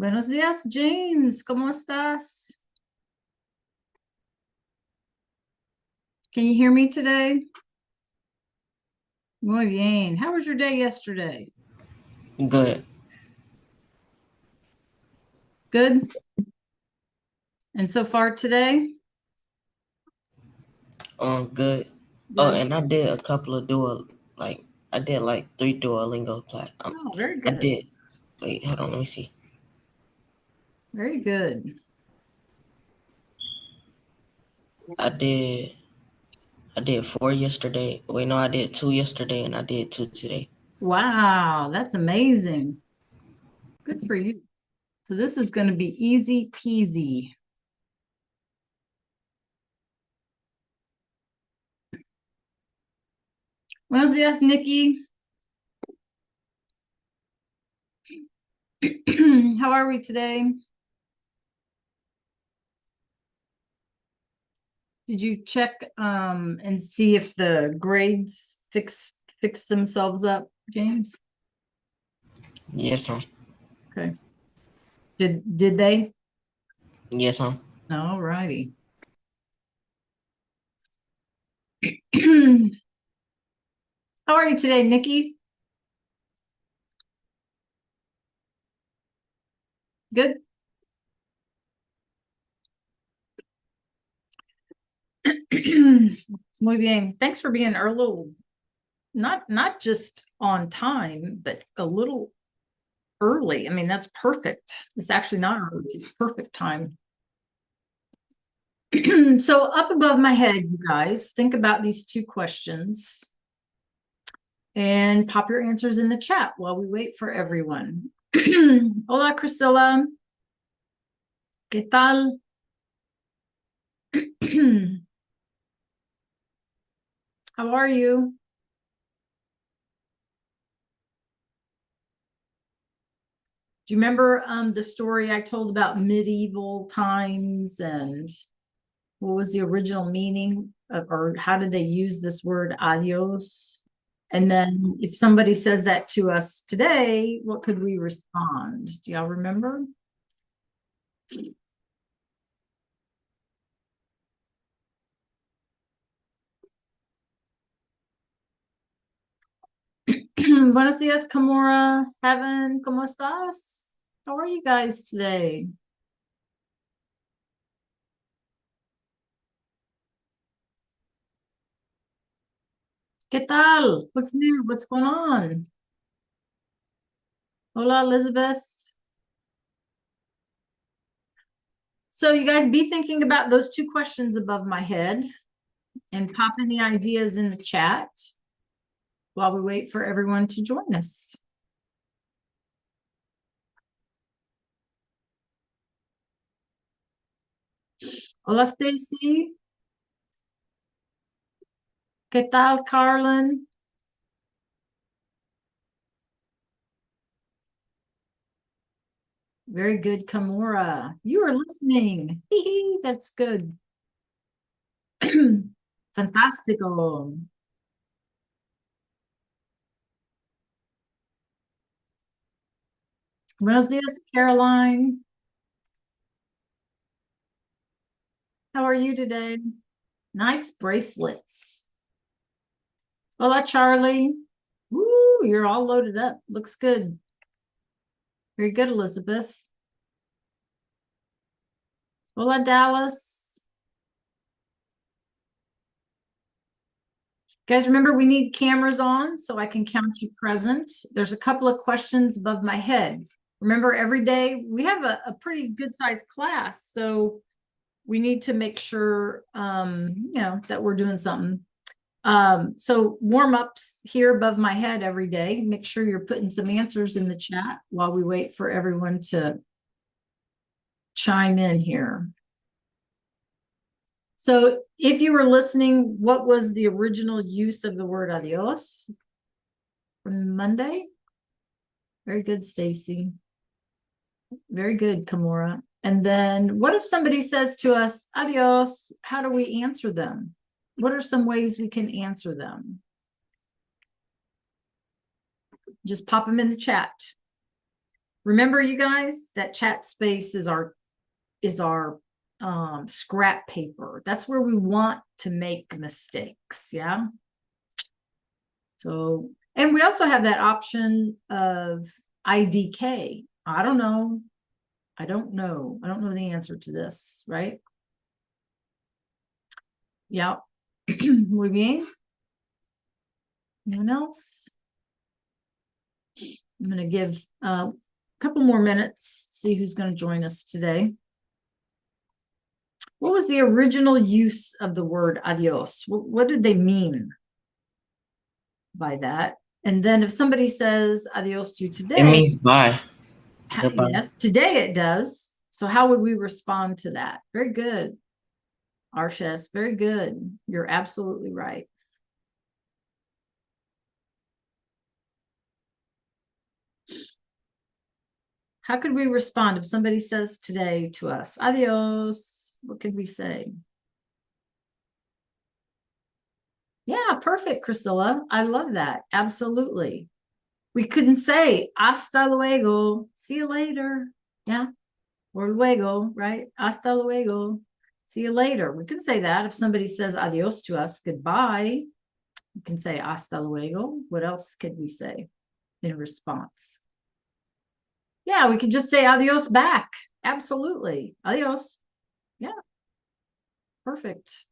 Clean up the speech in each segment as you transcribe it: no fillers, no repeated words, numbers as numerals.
Buenos días, James. ¿Cómo estás? Can you hear me today? Muy bien. How was your day yesterday? Good. Good. And so far today? Good. Oh, Good. and I did a couple of I did like 3 Duolingo class. Oh, very I good. did. Wait, hold on. Let me see. Very good. I did. I did 4 yesterday. Wait, no, I did 2 yesterday, and I did 2 today. Wow, that's amazing. Good for you. So this is going to be easy peasy. Buenos días, Nikki. How are we today? Did you check and see if the grades fix themselves up, James? Yes, ma'am. Okay. Did they? Yes, ma'am. All righty. How are you today, Nikki? Good. Muy bien. Thanks for being a little, not just on time, but a little early. I mean, that's perfect. It's actually not early, it's perfect time. So up above my head, you guys, think about these two questions and pop your answers in the chat while we wait for everyone. Hola, Priscilla. ¿Qué tal? How are you? Do you remember the story I told about medieval times and what was the original meaning or how did they use this word adios? And then if somebody says that to us today, what could we respond? Do y'all remember? Buenos dias, Kamora. Heaven, ¿cómo estás? How are you guys today? ¿Qué tal? What's new? What's going on? Hola, Elizabeth. So you guys be thinking about those two questions above my head and pop any ideas in the chat while we wait for everyone to join us. Hola, Stacy. ¿Qué tal, Carlin? Very good, Kamora. You are listening. That's good. Fantastico. Buenos dias, Caroline. How are you today? Nice bracelets. Hola, Charlie. Woo, you're all loaded up. Looks good. Very good, Elizabeth. Hola, Dallas. Guys, remember we need cameras on so I can count you present. There's a couple of questions above my head. Remember, every day we have a pretty good sized class, so we need to make sure that we're doing something. So warm-ups here above my head every day. Make sure you're putting some answers in the chat while we wait for everyone to chime in here. So if you were listening, what was the original use of the word adios from Monday? Very good, Stacy. Very good, Kamora. And then what if somebody says to us, adios, how do we answer them? What are some ways we can answer them? Just pop them in the chat. Remember, you guys, that chat space is our scrap paper. That's where we want to make mistakes. Yeah. So, and we also have that option of IDK. I don't know. I don't know the answer to this, right? Yeah. Muy bien. Anyone else? I'm going to give a couple more minutes, see who's going to join us today. What was the original use of the word adios? What did they mean by that? And then if somebody says adios to you It today, means bye. Goodbye. yes, today it does. So how would we respond to that? Very good, Arshes, very good. You're absolutely right. How could we respond if somebody says today to us, adios? What could we say? Yeah, perfect, Priscilla. I love that. Absolutely. We couldn't say hasta luego, see you later. Yeah. Or luego, right? Hasta luego, see you later. We can say that if somebody says adios to us, goodbye. You can say hasta luego. What else could we say in response? Yeah, we could just say adios back. Absolutely. Adios. Yeah. Perfect.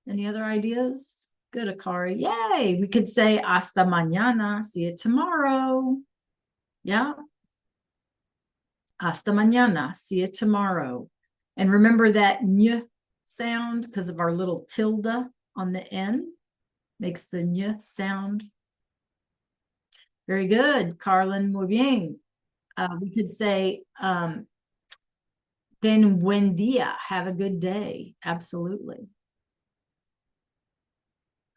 Any other ideas? Good, Akari. Yay. We could say hasta mañana. See you tomorrow. Yeah. Hasta mañana. See you tomorrow. And remember that ny sound because of our little tilde on the N makes the ny sound. Very good, Carlin. Muy bien. We could say, then buen dia. Have a good day. Absolutely.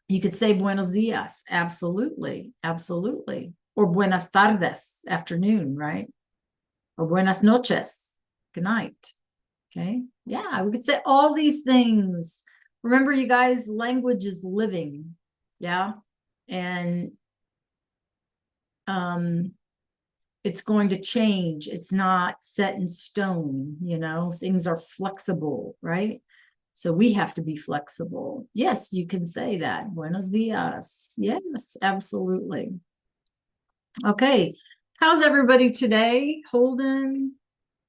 You could say buenos dias. Absolutely. Absolutely. Or buenas tardes, afternoon, right? Or buenas noches, good night. Okay. Yeah, we could say all these things. Remember, you guys, language is living. Yeah. And it's going to change. It's not set in stone, things are flexible, right? So we have to be flexible. Yes, you can say that. Buenos dias. Yes, absolutely. Okay. How's everybody today? Holden,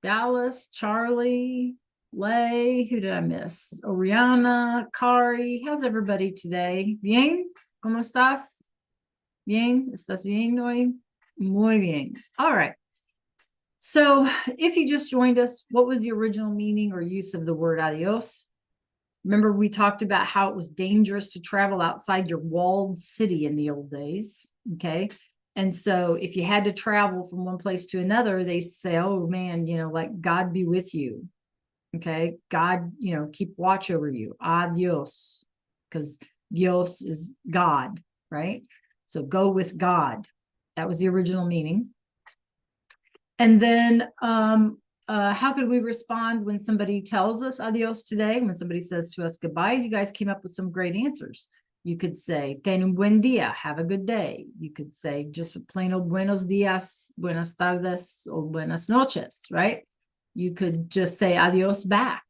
Dallas, Charlie, Lay, who did I miss? Oriana, Kari. How's everybody today? Bien? ¿Cómo estás? Bien? ¿Estás bien hoy? Muy bien. All right. So if you just joined us, what was the original meaning or use of the word adios? Remember, we talked about how it was dangerous to travel outside your walled city in the old days. Okay. And so if you had to travel from one place to another, they say, oh man, like God be with you. Okay. God, keep watch over you. Adios. Because Dios is God, right? So go with God. That was the original meaning. And then how could we respond when somebody tells us adios today? When somebody says to us goodbye, you guys came up with some great answers. You could say, ten un buen dia, have a good day. You could say just plain old buenos dias, buenas tardes, or buenas noches, right? You could just say adios back.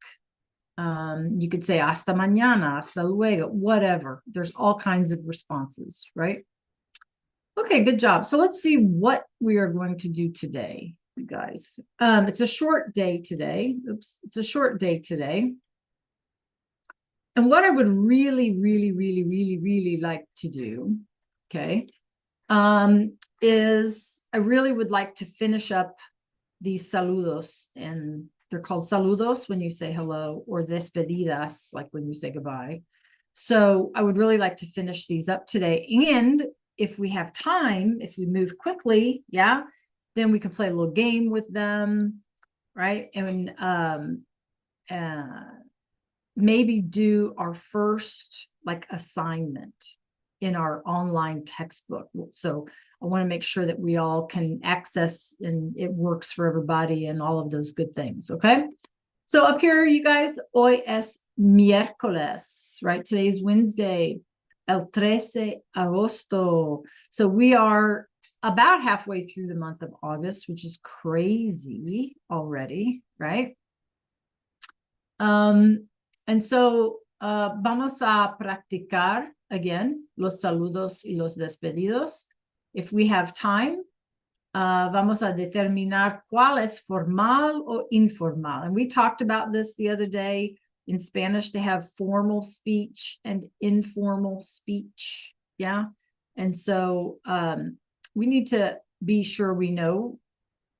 You could say hasta mañana, hasta luego, whatever. There's all kinds of responses, right? Okay, good job. So let's see what we are going to do today, you guys. It's a short day today. Oops, it's a short day today. And what I would really, really, really, really, really like to do, okay, is I really would like to finish up these saludos, and they're called saludos when you say hello, or despedidas, like when you say goodbye. So I would really like to finish these up today. And if we have time, if we move quickly, yeah, then we can play a little game with them, right? And maybe do our first like assignment in our online textbook. So I want to make sure that we all can access and it works for everybody and all of those good things. Okay. So up here, you guys, hoy es miércoles, right? Today's Wednesday. El 13 agosto. So we are about halfway through the month of August, which is crazy already, right? And so vamos a practicar again los saludos y los despedidos. If we have time, vamos a determinar cuál es formal o informal. And we talked about this the other day. In Spanish, they have formal speech and informal speech. Yeah. And so we need to be sure we know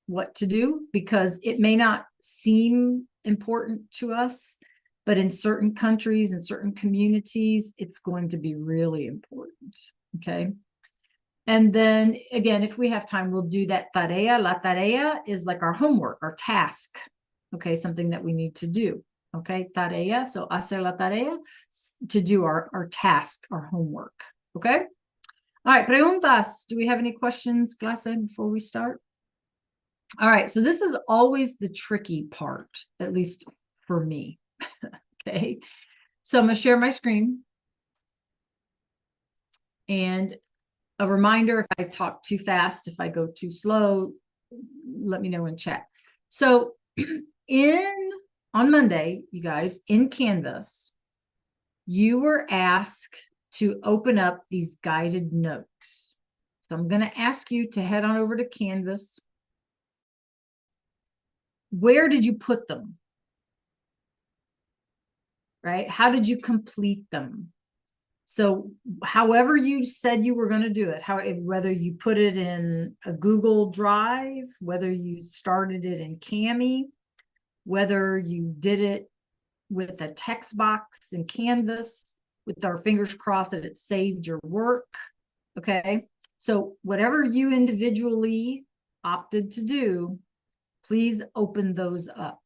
what to do, because it may not seem important to us, but in certain countries and certain communities, it's going to be really important. Okay. And then again, if we have time, we'll do that tarea. La tarea is like our homework, our task. Okay, something that we need to do. Okay, tarea. So hacer la tarea, to do our task, our homework. Okay. All right, preguntas. Do we have any questions, clase, before we start? All right, so this is always the tricky part, at least for me. Okay, so I'm going to share my screen. And a reminder, if I talk too fast, if I go too slow, let me know in chat. So on Monday, you guys, in Canvas, you were asked to open up these guided notes. So I'm going to ask you to head on over to Canvas. Where did you put them? Right? How did you complete them? So however you said you were going to do it, whether you put it in a Google Drive, whether you started it in Cami, whether you did it with a text box in Canvas, with our fingers crossed that it saved your work. Okay. So whatever you individually opted to do, please open those up.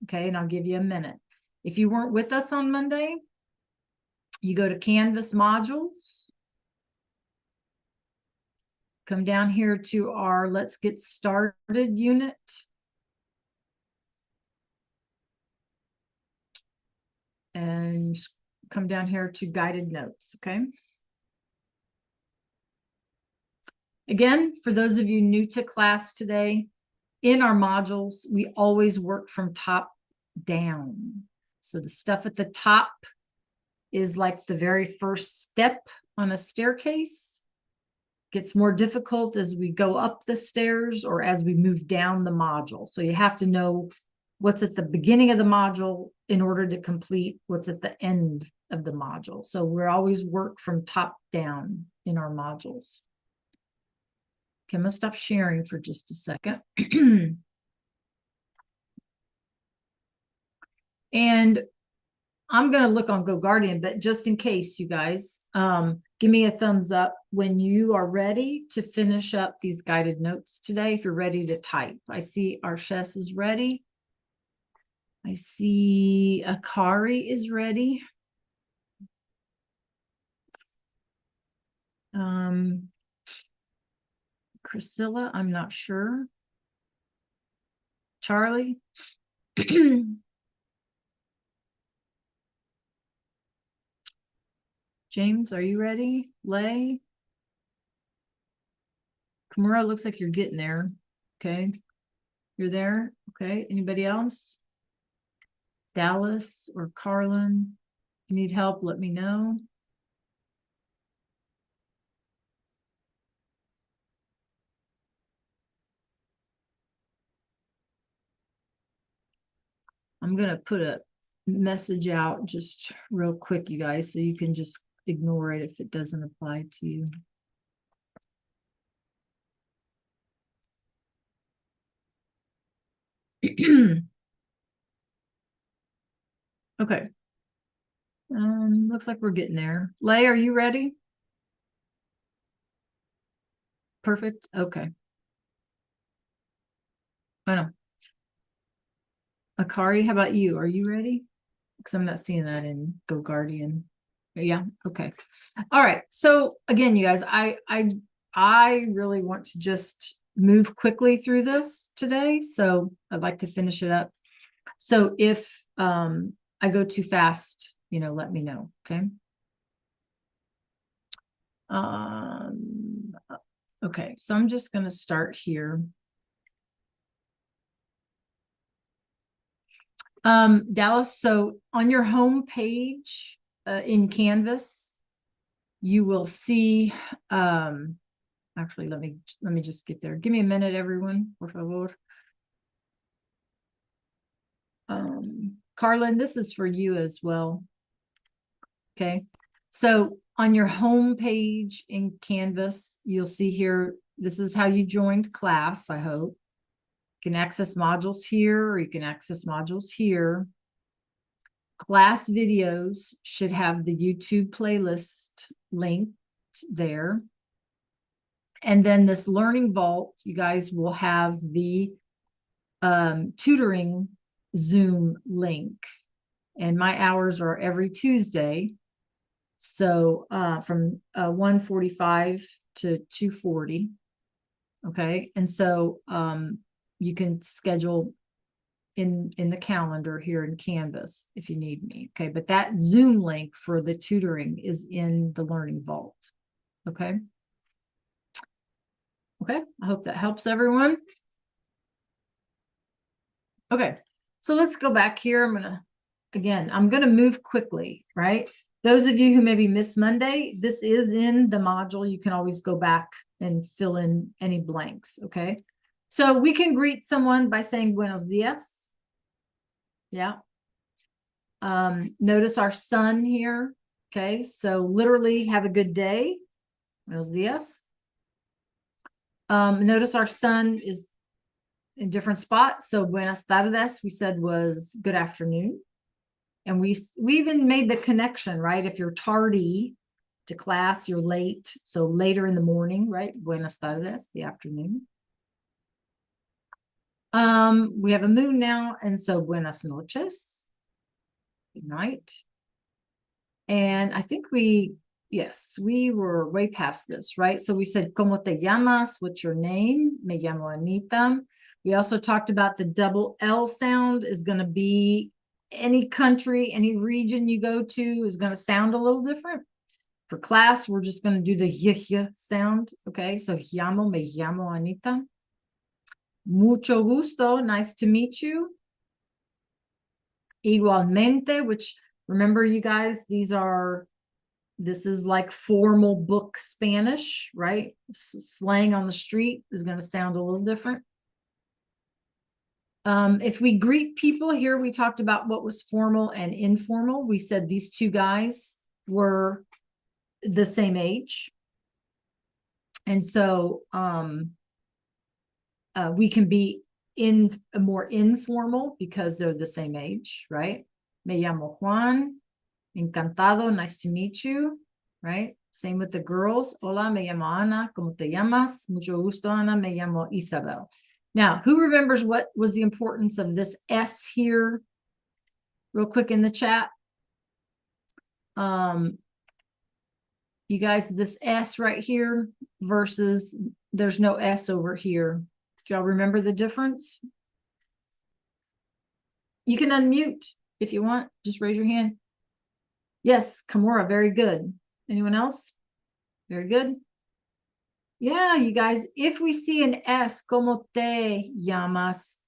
Okay. And I'll give you a minute. If you weren't with us on Monday, you go to Canvas modules, come down here to our Let's Get Started unit. And come down here to guided notes, okay? Again, for those of you new to class today, in our modules, we always work from top down. So the stuff at the top is like the very first step on a staircase. Gets more difficult as we go up the stairs or as we move down the module. So you have to know what's at the beginning of the module in order to complete what's at the end of the module. So we're always work from top down in our modules. Okay, I'm gonna stop sharing for just a second. And I'm going to look on GoGuardian, but just in case, you guys, give me a thumbs up when you are ready to finish up these guided notes today, if you're ready to type. I see Arshess is ready. I see Akari is ready. Priscilla, I'm not sure. Charlie. James, are you ready? Lay. Kamura, looks like you're getting there. Okay. You're there. Okay. Anybody else? Dallas or Carlin? If you need help, let me know. I'm going to put a message out just real quick, you guys, so you can just ignore it if it doesn't apply to you. Okay. Looks like we're getting there. Lay, are you ready? Perfect. Okay. I know. Akari, how about you? Are you ready? Because I'm not seeing that in GoGuardian. Yeah. Okay. All right. So again, you guys, I really want to just move quickly through this today. So I'd like to finish it up. So if I go too fast, let me know. Okay. Okay, so I'm just going to start here. Dallas, so on your home page in Canvas, you will see, actually, let me just get there. Give me a minute, everyone, por favor. Carlin, this is for you as well. Okay, so on your home page in Canvas, you'll see here, this is how you joined class, I hope. You can access modules here, or you can access modules here. Class videos should have the YouTube playlist linked there. And then this Learning Vault, you guys will have the tutoring Zoom link. And my hours are every Tuesday. So from 1:45 to 2:40. Okay. And so you can schedule in the calendar here in Canvas if you need me. Okay. But that Zoom link for the tutoring is in the Learning Vault. Okay. Okay. I hope that helps everyone. Okay. So let's go back here. I'm going to move quickly, right? Those of you who maybe missed Monday, this is in the module. You can always go back and fill in any blanks, okay? So we can greet someone by saying buenos dias. Yeah. Notice our sun here, okay? So literally have a good day. Buenos dias. Notice our sun is in different spots. So buenas tardes, we said was good afternoon. And we even made the connection, right? If you're tardy to class, you're late. So later in the morning, right? Buenas tardes, the afternoon. We have a moon now. And so buenas noches, good night. And I think yes, we were way past this, right? So we said, ¿Cómo te llamas? What's your name? Me llamo Anita. We also talked about the double L sound is going to be any country, any region you go to is going to sound a little different. For class, we're just going to do the y sound. Okay, so me llamo Anita. Mucho gusto, nice to meet you. Igualmente, which remember you guys, this is like formal book Spanish, right? Slang on the street is going to sound a little different. If we greet people here, we talked about what was formal and informal. We said these two guys were the same age. And so we can be more informal because they're the same age, right? Me llamo Juan, encantado, nice to meet you, right? Same with the girls. Hola, me llamo Ana, ¿cómo te llamas? Mucho gusto, Ana, me llamo Isabel. Now, who remembers what was the importance of this S here? Real quick in the chat. You guys, this S right here versus there's no S over here. Do y'all remember the difference? You can unmute if you want. Just raise your hand. Yes, Kamora, very good. Anyone else? Very good. Yeah, you guys, if we see an S, como te llamas,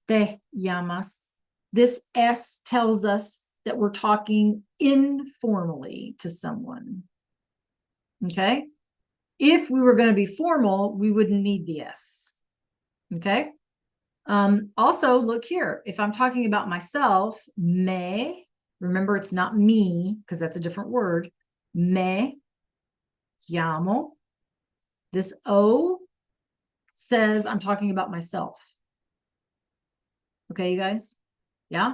this S tells us that we're talking informally to someone. Okay? If we were going to be formal, we wouldn't need the S. Okay? Also, look here. If I'm talking about myself, me, remember it's not me, because that's a different word. Me llamo. This O says I'm talking about myself. Okay, you guys? Yeah?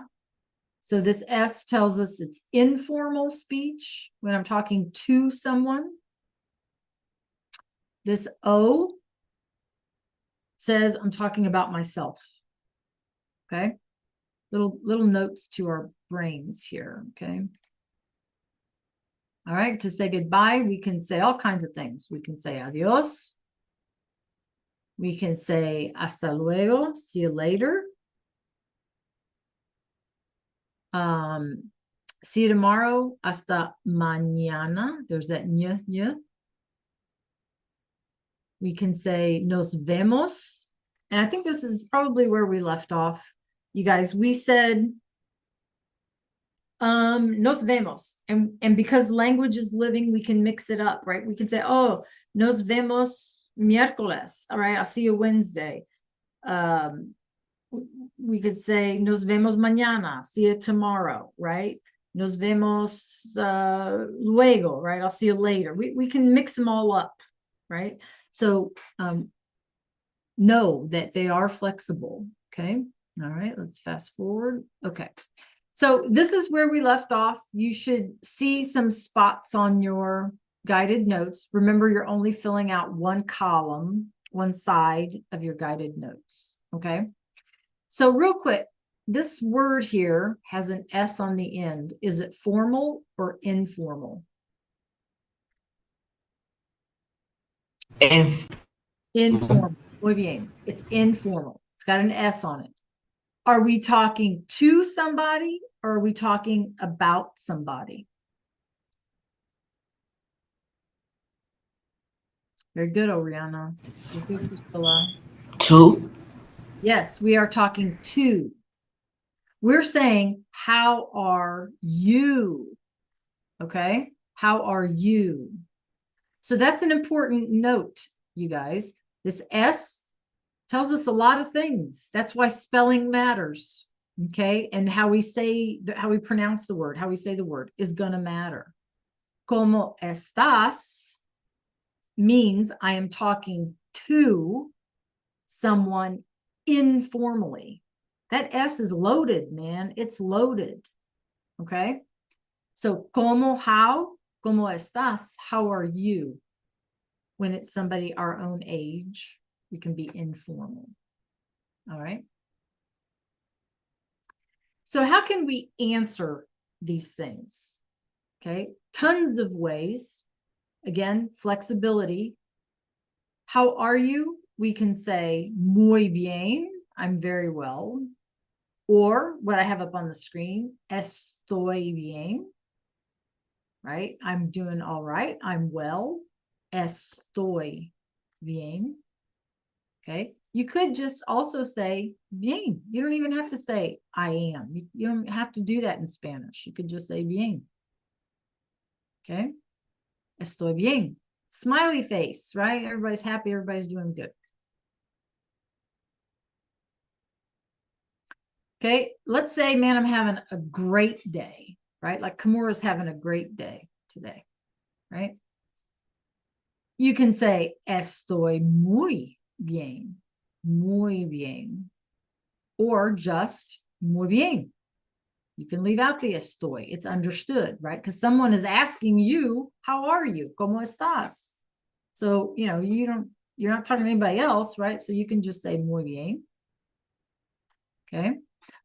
So this S tells us it's informal speech when I'm talking to someone. This O says I'm talking about myself. Okay? Little notes to our brains here, okay? All right, to say goodbye, we can say all kinds of things. We can say adios. We can say hasta luego, see you later. See you tomorrow, hasta mañana. There's that ny. We can say nos vemos. And I think this is probably where we left off. You guys, we said nos vemos. And because language is living, we can mix it up, right? We can say, oh, nos vemos miércoles. All right, I'll see you Wednesday. We could say nos vemos mañana, see you tomorrow, right? Nos vemos luego, right? I'll see you later. We can mix them all up, right? So know that they are flexible, okay? All right, let's fast forward. Okay, so this is where we left off. You should see some spots on your guided notes. Remember, you're only filling out one column, one side of your guided notes, okay? So real quick, this word here has an S on the end. Is it formal or informal? Informal. Muy bien. It's informal. It's got an S on it. Are we talking to somebody or are we talking about somebody? Very good, Oriana. Very good, Priscilla. Two. Yes, we are talking to. We're saying, how are you? Okay, how are you? So that's an important note, you guys. This S tells us a lot of things. That's why spelling matters. Okay, and how we pronounce the word, how we say the word is gonna matter. Como estás means I am talking to someone informally. That S is loaded, man. It's loaded. Okay. So, como, estás? How are you? When it's somebody our own age, we can be informal. All right. So, how can we answer these things? Okay. Tons of ways. Again, flexibility. How are you? We can say muy bien. I'm very well. Or what I have up on the screen, estoy bien. Right? I'm doing all right. I'm well. Estoy bien. Okay. You could just also say bien. You don't even have to say I am. You don't have to do that in Spanish. You could just say bien. Okay. Estoy bien. Smiley face, right? Everybody's happy. Everybody's doing good. Okay. Let's say, man, I'm having a great day, right? Like Kimura's having a great day today, right? You can say estoy muy bien, or just muy bien. You can leave out the estoy. It's understood, right? Because someone is asking you, how are you? ¿Cómo estás? So, you're not talking to anybody else, right? So you can just say muy bien. Okay.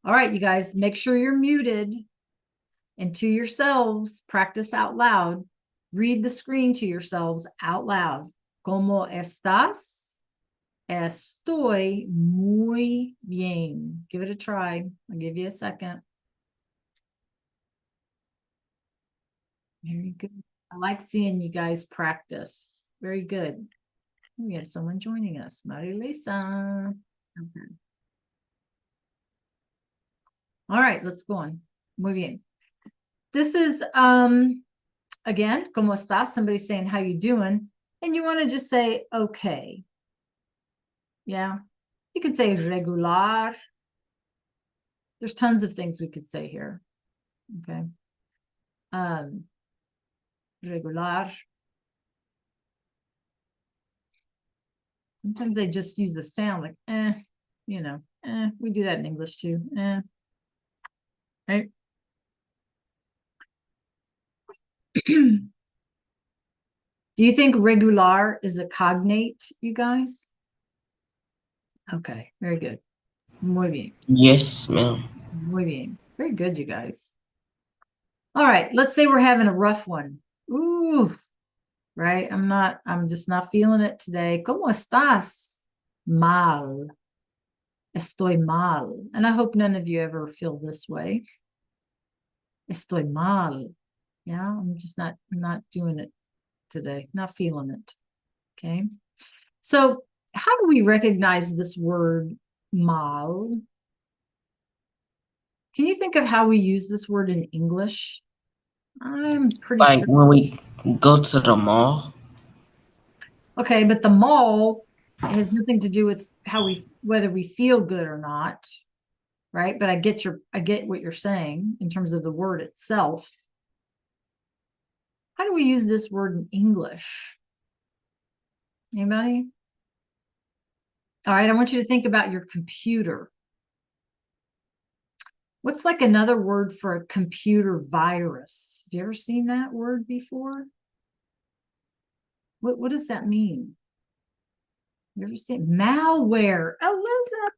All right, you guys, make sure you're muted, and to yourselves, practice out loud. Read the screen to yourselves out loud. ¿Cómo estás? Estoy muy bien. Give it a try. I'll give you a second. Very good. I like seeing you guys practice. Very good. We have someone joining us. Marilisa. Okay. All right, let's go on. Muy bien. This is again, ¿cómo estás? Somebody saying how you doing, and you want to just say okay. Yeah. You could say regular. There's tons of things we could say here. Okay. Regular. Sometimes they just use a sound like we do that in English too. Right? Do you think regular is a cognate, you guys? Okay, very good. Muy bien. Yes, ma'am. Muy bien. Very good, you guys. All right, let's say we're having a rough one. Ooh, right? I'm just not feeling it today. ¿Cómo estás? Mal. Estoy mal. And I hope none of you ever feel this way. Estoy mal. Yeah, I'm not doing it today. Not feeling it. Okay. So how do we recognize this word mal? Can you think of how we use this word in English? I'm pretty Like sure. when we go to the mall. Okay, but the mall has nothing to do with whether we feel good or not, right? But I get what you're saying in terms of the word itself. How do we use this word in English? Anybody? All right, I want you to think about your computer. What's like another word for a computer virus? Have you ever seen that word before? What does that mean? You ever seen malware? Elizabeth,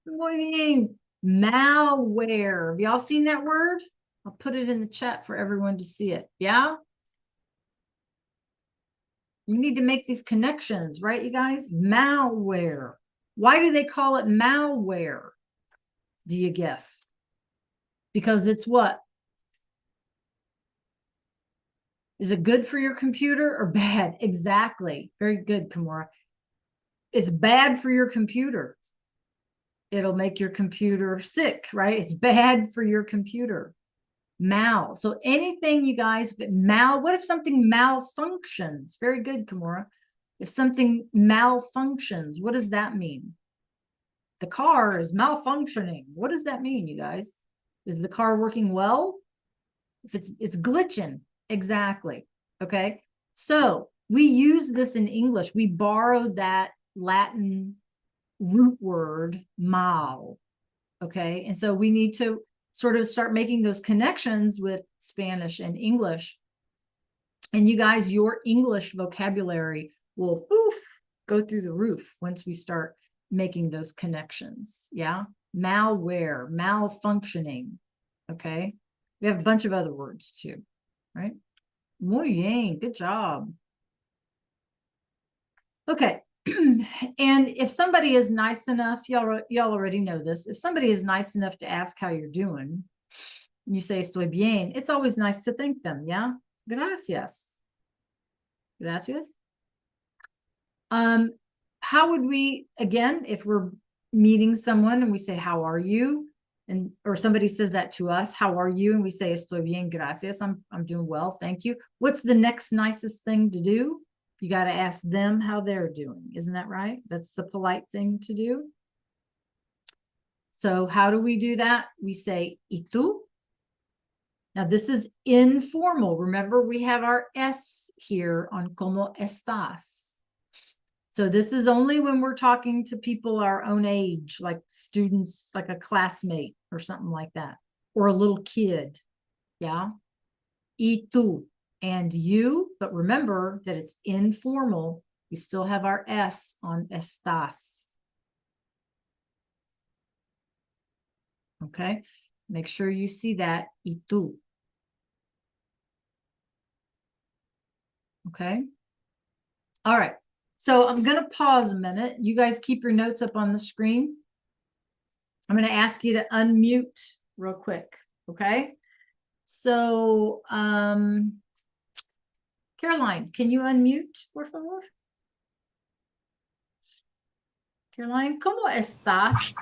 good morning. Malware. Have y'all seen that word? I'll put it in the chat for everyone to see it. Yeah? You need to make these connections, right, you guys? Malware. Why do they call it malware? Do you guess? Because it's what? Is it good for your computer or bad? Exactly. Very good, Kimura. It's bad for your computer. It'll make your computer sick, right? It's bad for your computer. Mal. So anything, you guys, but what if something malfunctions? Very good, Kimura. If something malfunctions, what does that mean? The car is malfunctioning. What does that mean, you guys? Is the car working well? If it's glitching. Exactly. Okay. So we use this in English. We borrowed that Latin root word mal. Okay. And so we need to sort of start making those connections with Spanish and English. And you guys, your English vocabulary will go through the roof once we start making those connections. Yeah. Malware, malfunctioning. Okay. We have a bunch of other words too, right? Muy bien. Good job. Okay. And if somebody is nice enough, y'all already know this. If somebody is nice enough to ask how you're doing, you say estoy bien, it's always nice to thank them. Yeah. Gracias. Gracias. How would we, again, if we're meeting someone and we say, how are you? And or somebody says that to us, how are you? And we say estoy bien, gracias. I'm doing well, thank you. What's the next nicest thing to do? You got to ask them how they're doing. Isn't that right? That's the polite thing to do. So how do we do that? We say ¿y tú? Now this is informal. Remember, we have our S here on ¿cómo estás? So this is only when we're talking to people our own age, like students, like a classmate or something like that, or a little kid. Yeah. Y tú, and you, but remember that it's informal. We still have our S on estás. Okay. Make sure you see that. Y tú. Okay. All right. So I'm going to pause a minute. You guys keep your notes up on the screen. I'm going to ask you to unmute real quick. Okay. So, Caroline, can you unmute, por favor? Caroline, ¿cómo estás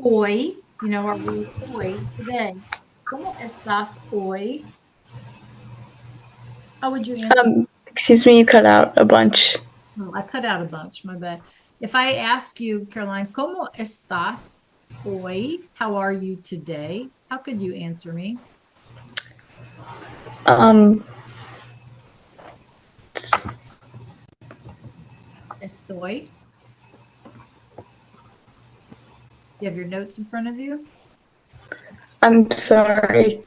hoy? You know, our word hoy, today. ¿Cómo estás hoy? How would you answer? Excuse me, you cut out a bunch. Oh, I cut out a bunch, my bad. If I ask you, Caroline, ¿cómo estás hoy? How are you today? How could you answer me? Estoy. You have your notes in front of you? I'm sorry.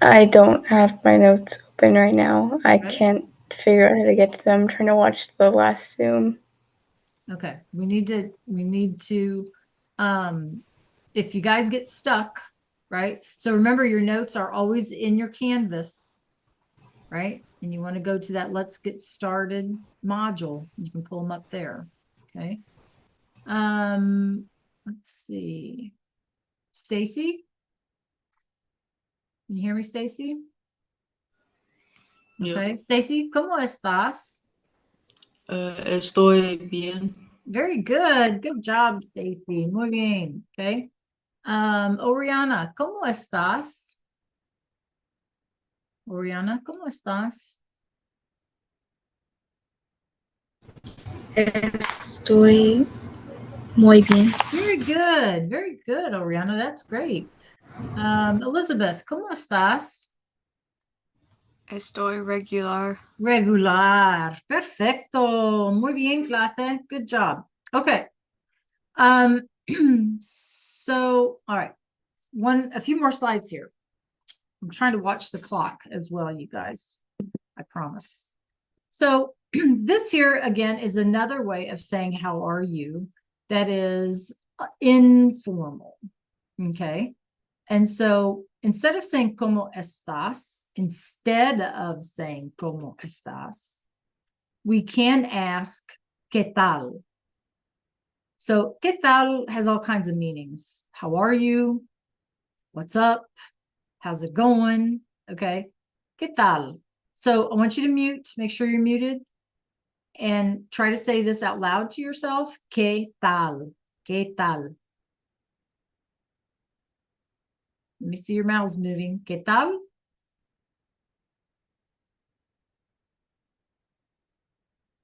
I don't have my notes open right now. I can't figure out how to get to them. I'm trying to watch the last Zoom. Okay. We need to, if you guys get stuck, right? So remember, your notes are always in your Canvas, right? And you want to go to that Let's Get Started module. You can pull them up there. Okay. Let's see. Stacy? Can you hear me, Stacy? Okay. Stacy, ¿cómo estás? Estoy bien. Very good. Good job, Stacy. Muy bien. Okay. Oriana, ¿cómo estás? Oriana, ¿cómo estás? Estoy muy bien. Very good. Very good, Oriana. That's great. Elizabeth, ¿cómo estás? Estoy regular. Regular. Perfecto. Muy bien, clase. Good job. Okay. So, all right. A few more slides here. I'm trying to watch the clock as well, you guys. I promise. So this here again is another way of saying how are you that is informal. Okay. And so instead of saying como estás, instead of saying como estás, we can ask ¿qué tal? So ¿qué tal has all kinds of meanings. How are you? What's up? How's it going? Okay. ¿Qué tal? So I want you to mute, make sure you're muted, and try to say this out loud to yourself. ¿Qué tal? ¿Qué tal? Let me see your mouths moving. ¿Qué tal?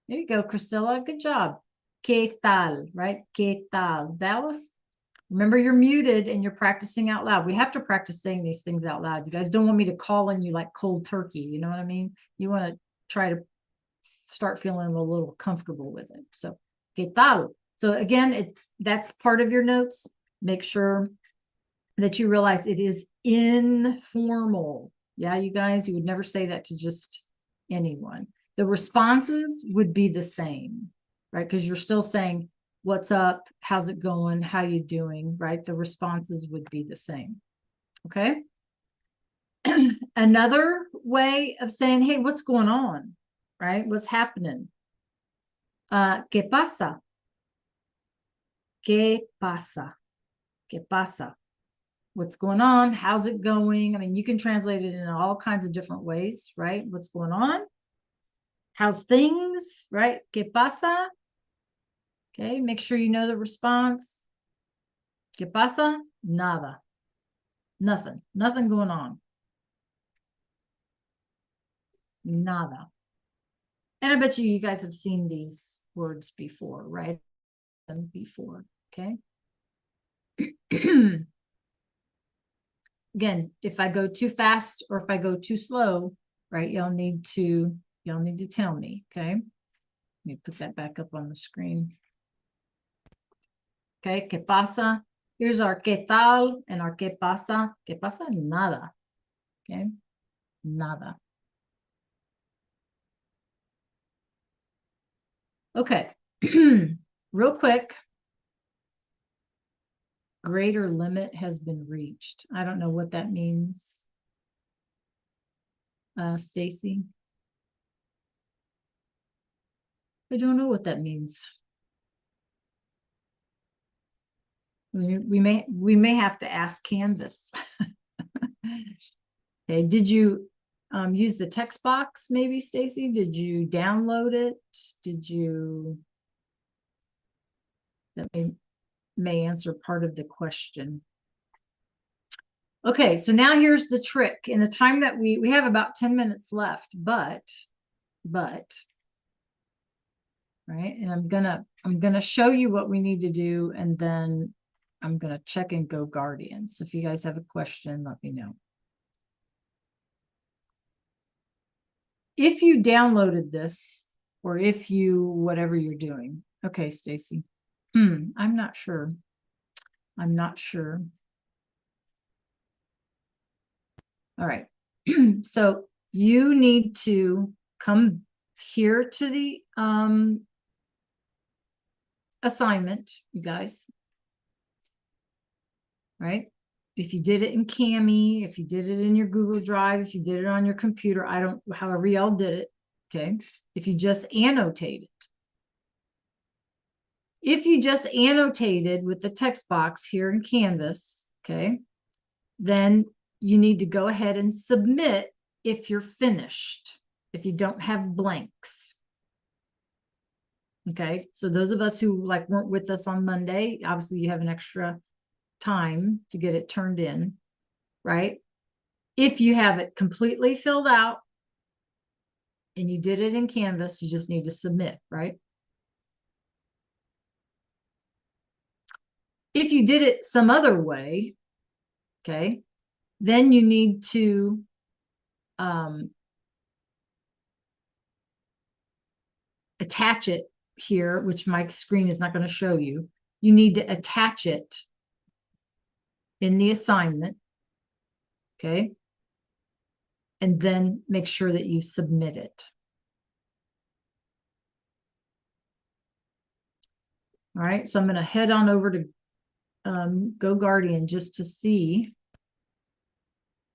There you go, Priscilla. Good job. ¿Qué tal? Right? ¿Qué tal? Dallas, remember you're muted and you're practicing out loud. We have to practice saying these things out loud. You guys don't want me to call in you like cold turkey. You know what I mean? You want to try to start feeling a little comfortable with it. So, ¿qué tal? So again, that's part of your notes. Make sure that you realize it is informal. Yeah, you guys, you would never say that to just anyone. The responses would be the same, right? Because you're still saying, what's up? How's it going? How you doing? Right? The responses would be the same. Okay. Another way of saying, hey, what's going on? Right? What's happening? ¿Qué pasa? ¿Qué pasa? ¿Qué pasa? What's going on? How's it going? I mean, you can translate it in all kinds of different ways, right? What's going on? How's things, right? ¿Qué pasa? Okay, make sure you know the response. ¿Qué pasa? Nada. Nothing. Nothing going on. Nada. And I bet you guys have seen these words before, right? Before, okay? Again, if I go too fast or if I go too slow, right, y'all need to tell me, okay? Let me put that back up on the screen. Okay, ¿qué pasa? Here's our ¿qué tal? And our ¿qué pasa? ¿Qué pasa? Nada. Okay, nada. Okay, real quick. Greater limit has been reached. I don't know what that means. Stacy? I don't know what that means. We may have to ask Canvas. Okay, did you use the text box maybe, Stacy? Did you download it? Did you? That may answer part of the question. Okay, so now here's the trick. In the time that we have about 10 minutes left, but right, and I'm gonna show you what we need to do, and then I'm gonna check and go Guardian. So if you guys have a question, let me know. If you downloaded this, or if you whatever you're doing. Okay, Stacy. I'm not sure. I'm not sure. All right. So you need to come here to the assignment, you guys. Right? If you did it in Cami, if you did it in your Google Drive, if you did it on your computer, however y'all did it, okay? If you just annotated. If you just annotated with the text box here in Canvas, okay, then you need to go ahead and submit if you're finished, if you don't have blanks. Okay, so those of us who like weren't with us on Monday, obviously you have an extra time to get it turned in, right? If you have it completely filled out and you did it in Canvas, you just need to submit, right? If you did it some other way, okay, then you need to attach it here, which my screen is not going to show you. You need to attach it in the assignment, okay? And then make sure that you submit it. All right, so I'm going to head on over to Go Guardian just to see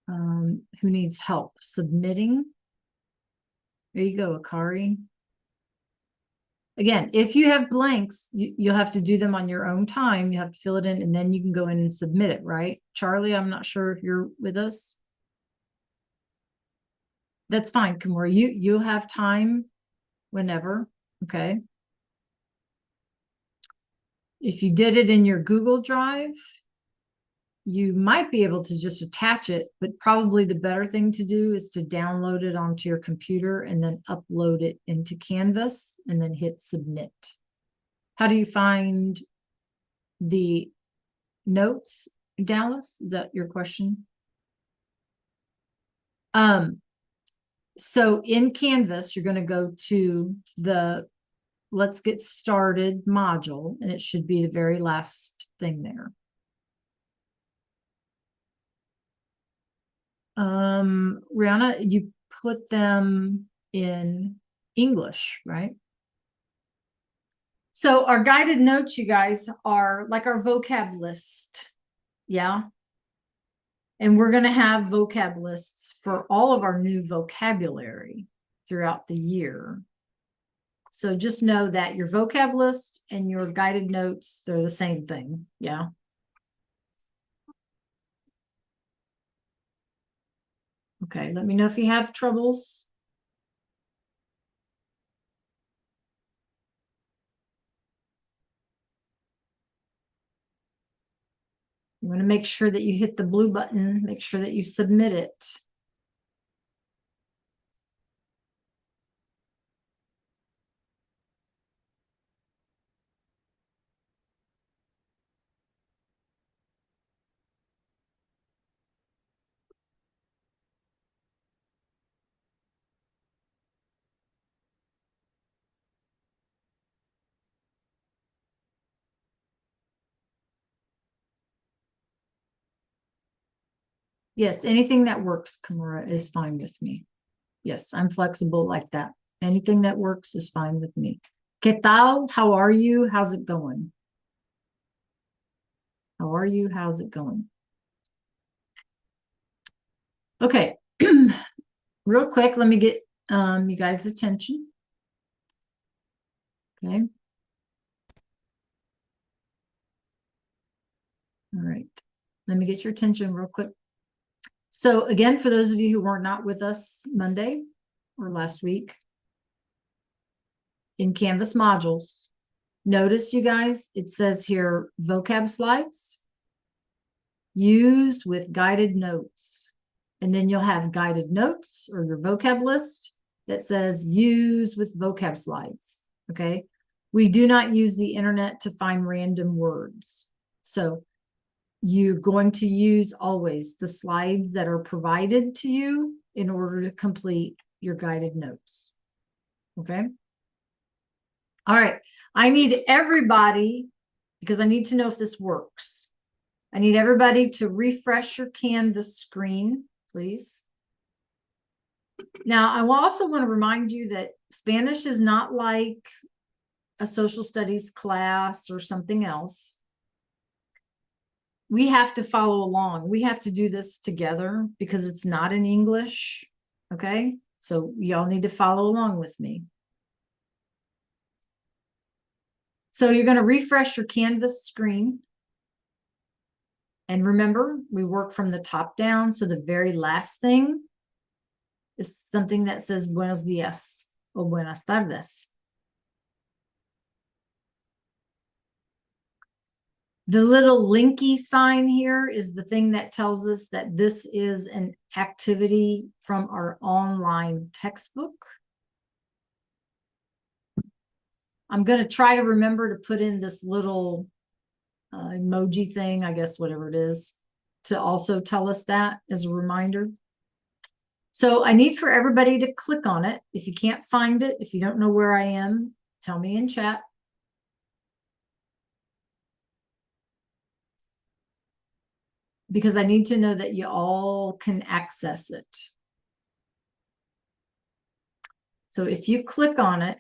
who needs help submitting. There you go, Akari. Again, if you have blanks, you'll have to do them on your own time. You have to fill it in and then you can go in and submit it, right? Charlie, I'm not sure if you're with us. That's fine, Kimura. You'll have time whenever, okay? If you did it in your Google Drive, you might be able to just attach it, but probably the better thing to do is to download it onto your computer and then upload it into Canvas and then hit submit. How do you find the notes, Dallas? Is that your question? So in Canvas, you're going to go to the Let's Get Started module, and it should be the very last thing there. Rihanna, you put them in English, right? So our guided notes, you guys, are like our vocab list. Yeah. And we're going to have vocab lists for all of our new vocabulary throughout the year. So just know that your vocab list and your guided notes, they're the same thing. Yeah. Okay, let me know if you have troubles. You want to make sure that you hit the blue button, make sure that you submit it. Yes, anything that works, Kimura, is fine with me. Yes, I'm flexible like that. Anything that works is fine with me. ¿Qué tal? How are you? How's it going? How are you? How's it going? Okay. Real quick, let me get you guys' attention. Okay. All right. Let me get your attention real quick. So again, for those of you who were not with us Monday or last week, in Canvas modules, notice you guys, it says here, vocab slides, use with guided notes. And then you'll have guided notes or your vocab list that says use with vocab slides, okay? We do not use the internet to find random words. So you're going to use always the slides that are provided to you in order to complete your guided notes. Okay. All right. I need everybody, because I need to know if this works. I need everybody to refresh your Canvas screen, please. Now, I also want to remind you that Spanish is not like a social studies class or something else. We have to follow along. We have to do this together because it's not in English. Okay, so y'all need to follow along with me. So you're going to refresh your Canvas screen. And remember, we work from the top down. So the very last thing is something that says buenos dias or buenas tardes. The little linky sign here is the thing that tells us that this is an activity from our online textbook. I'm going to try to remember to put in this little emoji thing, I guess, whatever it is, to also tell us that as a reminder. So I need for everybody to click on it. If you can't find it, if you don't know where I am, tell me in chat. Because I need to know that you all can access it. So if you click on it,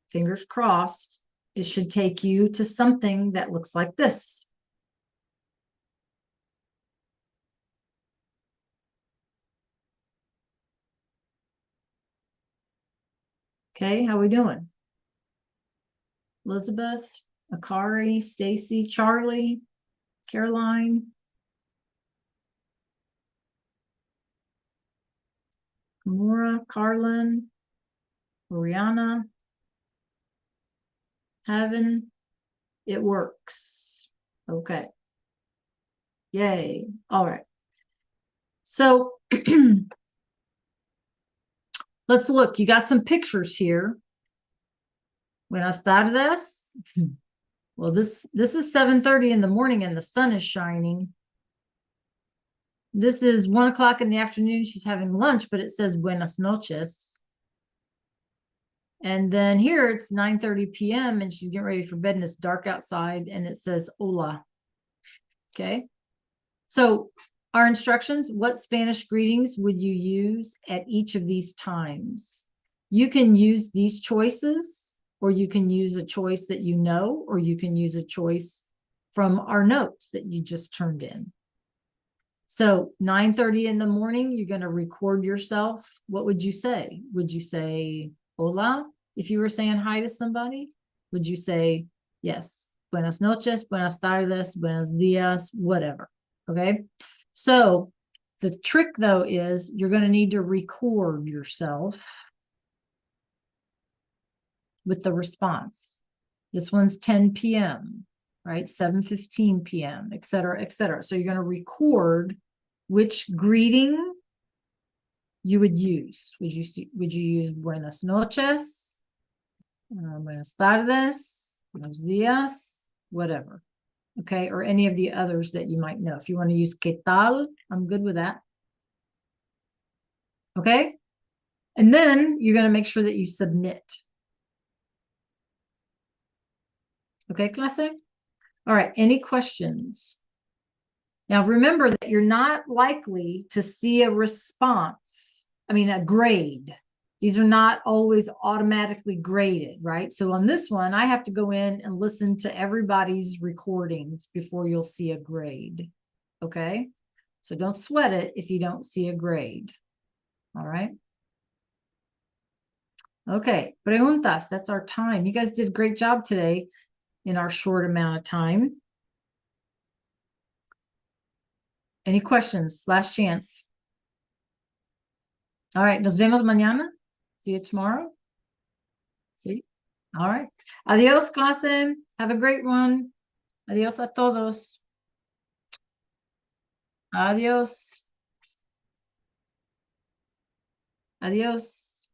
fingers crossed, it should take you to something that looks like this. Okay, how we doing? Elizabeth, Akari, Stacy, Charlie, Caroline, Kamura, Carlin, Oriana, Heaven. It works. Okay. Yay. All right. So let's look. You got some pictures here. Buenas tardes. Well, this is 7:30 in the morning and the sun is shining. This is 1 o'clock in the afternoon. She's having lunch, but it says buenas noches. And then here it's 9:30 p.m. and she's getting ready for bed and it's dark outside and it says hola. Okay. So our instructions, what Spanish greetings would you use at each of these times? You can use these choices, or you can use a choice that you know, or you can use a choice from our notes that you just turned in. So 9:30 in the morning, you're going to record yourself. What would you say? Would you say hola if you were saying hi to somebody? Would you say, yes, buenas noches, buenas tardes, buenos dias, whatever. Okay. So the trick though is you're going to need to record yourself with the response. This one's 10 p.m., right? 7:15 p.m., et cetera, et cetera. So you're going to record which greeting you would use. Would you use buenas noches, buenas tardes, buenos días, whatever. Okay, or any of the others that you might know. If you want to use ¿qué tal? I'm good with that. Okay, and then you're going to make sure that you submit. Okay, clase? All right, any questions? Now remember that you're not likely to see a response, a grade. These are not always automatically graded, right? So on this one, I have to go in and listen to everybody's recordings before you'll see a grade, okay? So don't sweat it if you don't see a grade, all right? Okay, preguntas, that's our time. You guys did a great job today in our short amount of time. Any questions? Last chance. All right, nos vemos mañana. See you tomorrow. See? All right. Adiós, clase. Have a great one. Adiós a todos. Adiós. Adiós.